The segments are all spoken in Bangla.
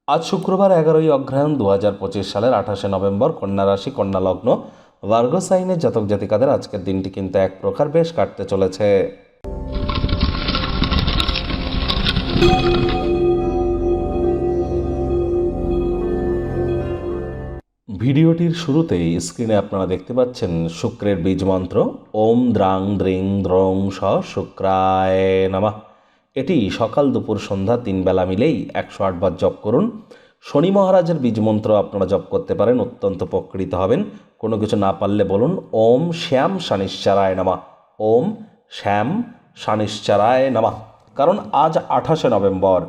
আজ শুক্রবার 11ই অগ্রহায়ণ 2025 সালের 28শে নভেম্বর, কন্যা রাশি, কন্যা লগ্ন, ভার্গো সাইনের জাতক জাতিকাদের আজকের দিনটি কিন্তু এক প্রকার বেশ কাটতে চলেছে। ভিডিওটির শুরুতেই স্ক্রিনে আপনারা দেখতে পাচ্ছেন শুক্রের বীজ মন্ত্র ওম দ্রাং দ্রিং দ্রং স শুক্রায় নমঃ। এটি সকাল দুপুর সন্ধ্যা 3 বেলা মিলেই 108 বার জপ করুন। শনি মহারাজের বীজ মন্ত্র আপনারা জপ করতে পারেন, অত্যন্ত উপকৃত হবেন। কোনো কিছু না পারলে বলুন ওম শ্যাম শনিশ্চরায় নমঃ, ওম শ্যাম শনিশ্চরায় নমঃ। কারণ আজ 28শে নভেম্বর,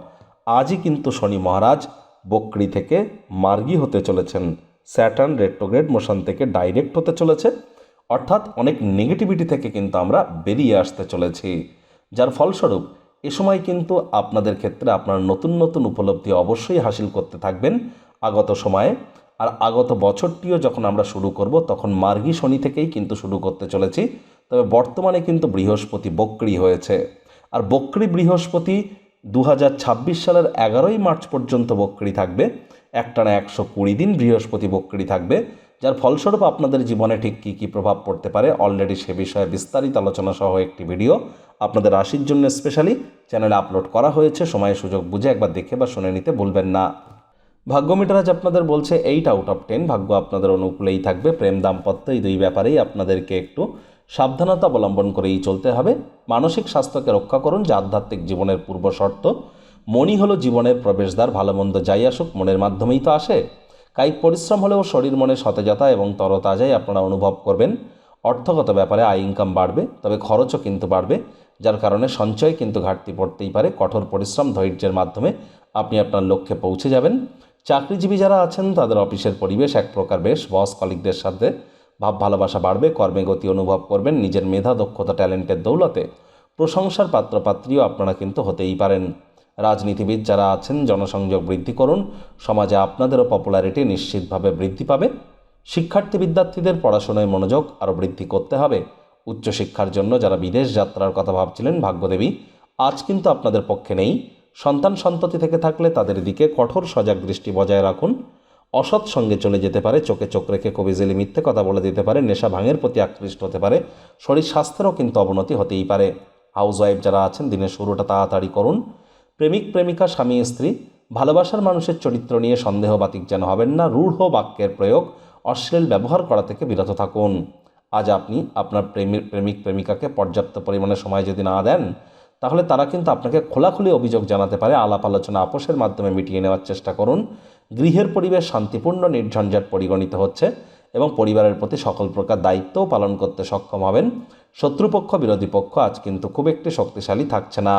আজই কিন্তু শনি মহারাজ বকরি থেকে মার্গী হতে চলেছেন। স্যাটার্ন রেট্রোগ্রেড মোশন থেকে ডাইরেক্ট হতে চলেছে, অর্থাৎ অনেক নেগেটিভিটি থেকে কিন্তু আমরা বেরিয়ে আসতে চলেছি, যার ফলস্বরূপ এ সময় কিন্তু আপনাদের ক্ষেত্রে আপনার নতুন নতুন উপলব্ধি অবশ্যই হাসিল করতে থাকবেন আগত সময়ে। আর আগত বছরটিও যখন আমরা শুরু করব তখন মার্গী শনি থেকেই কিন্তু শুরু করতে চলেছি। তবে বর্তমানে কিন্তু বৃহস্পতি বক্রী হয়েছে, আর বক্রী বৃহস্পতি 2026 সালের 11ই মার্চ পর্যন্ত বক্রী থাকবে। একটানা 120 দিন বৃহস্পতি বক্রী থাকবে, যার ফলস্বরূপ আপনাদের জীবনে ঠিক কী কী প্রভাব পড়তে পারে অলরেডি সে বিষয়ে বিস্তারিত আলোচনা সহ একটি ভিডিও আপনাদের রাশির জন্য স্পেশালি চ্যানেলে আপলোড করা হয়েছে। সময় সুযোগ বুঝে একবার দেখে বা শুনে নিতে ভুলবেন না। ভাগ্য মিটার আজ আপনাদের বলছে 8 আউট অফ 10, ভাগ্য আপনাদের অনুকূলেই থাকবে। প্রেম দাম্পত্য এই দুই ব্যাপারেই আপনাদেরকে একটু সাবধানতা অবলম্বন করেই চলতে হবে। মানসিক স্বাস্থ্যকে রক্ষা করুন, যা আধ্যাত্মিক জীবনের পূর্ব শর্ত। মনই হলো জীবনের প্রবেশদ্বার, ভালো মন্দ যাই আসুক মনের মাধ্যমেই তো আসে। কায়িক পরিশ্রম হলেও শরীর মনে সতেজতা এবং তরতাজাই আপনারা অনুভব করবেন। অর্থগত ব্যাপারে আয় ইনকাম বাড়বে, তবে খরচও কিন্তু বাড়বে, যার কারণে সঞ্চয় কিন্তু ঘাটতি পড়তেই পারে। কঠোর পরিশ্রম ধৈর্যের মাধ্যমে আপনি আপনার লক্ষ্যে পৌঁছে যাবেন। চাকরিজীবী যারা আছেন তাদের অফিসের পরিবেশ এক প্রকার বেশ, বস কলিগদের সাথে ভাব ভালোবাসা বাড়বে, কর্মে গতি অনুভব করবেন। নিজের মেধা দক্ষতা ট্যালেন্টের দৌলতে প্রশংসার পাত্রপাত্রীও আপনারা কিন্তু হতেই পারেন। রাজনীতিবিদ যারা আছেন জনসংযোগ বৃদ্ধি করুন, সমাজে আপনাদেরও পপুলারিটি নিশ্চিতভাবে বৃদ্ধি পাবে। শিক্ষার্থী বিদ্যার্থীদের পড়াশোনায় মনোযোগ আরও বৃদ্ধি করতে হবে। উচ্চশিক্ষার জন্য যারা বিদেশ যাত্রার কথা ভাবছিলেন, ভাগ্যদেবী আজ কিন্তু আপনাদের পক্ষে নেই। সন্তান সন্ততি থেকে থাকলে তাদের দিকে কঠোর সজাগ দৃষ্টি বজায় রাখুন। অসৎ সঙ্গে চলে যেতে পারে, চোখে চোখ রেখে কবিজেলি মিথ্যে কথা বলে দিতে পারে, নেশা ভাঙের প্রতি আকৃষ্ট হতে পারে, শরীর স্বাস্থ্যেরও কিন্তু অবনতি হতেই পারে। হাউসওয়াইফ যারা আছেন দিনের শুরুটা তাড়াতাড়ি করুন। প্রেমিক প্রেমিকা স্বামী স্ত্রী ভালোবাসার মানুষের চরিত্র নিয়ে সন্দেহবাতিক যেন হবেন না। রূঢ় বাক্যের প্রয়োগ, অশ্লীল ব্যবহার করা থেকে বিরত থাকুন। আজ আপনি আপনার প্রেমিক প্রেমিকাকে পর্যাপ্ত পরিমাণে সময় যদি না দেন, তাহলে তারা কিন্তু আপনাকে খোলাখুলি অভিযোগ জানাতে পারে। আলাপ আলোচনা আপোষের মাধ্যমে মিটিয়ে নেওয়ার চেষ্টা করুন। গৃহের পরিবেশ শান্তিপূর্ণ নির্ঝঞ্ঝাট পরিগণিত হচ্ছে এবং পরিবারের প্রতি সকল প্রকার দায়িত্বও পালন করতে সক্ষম হবেন। শত্রুপক্ষ বিরোধী পক্ষ আজ কিন্তু খুব একটি শক্তিশালী থাকছে না।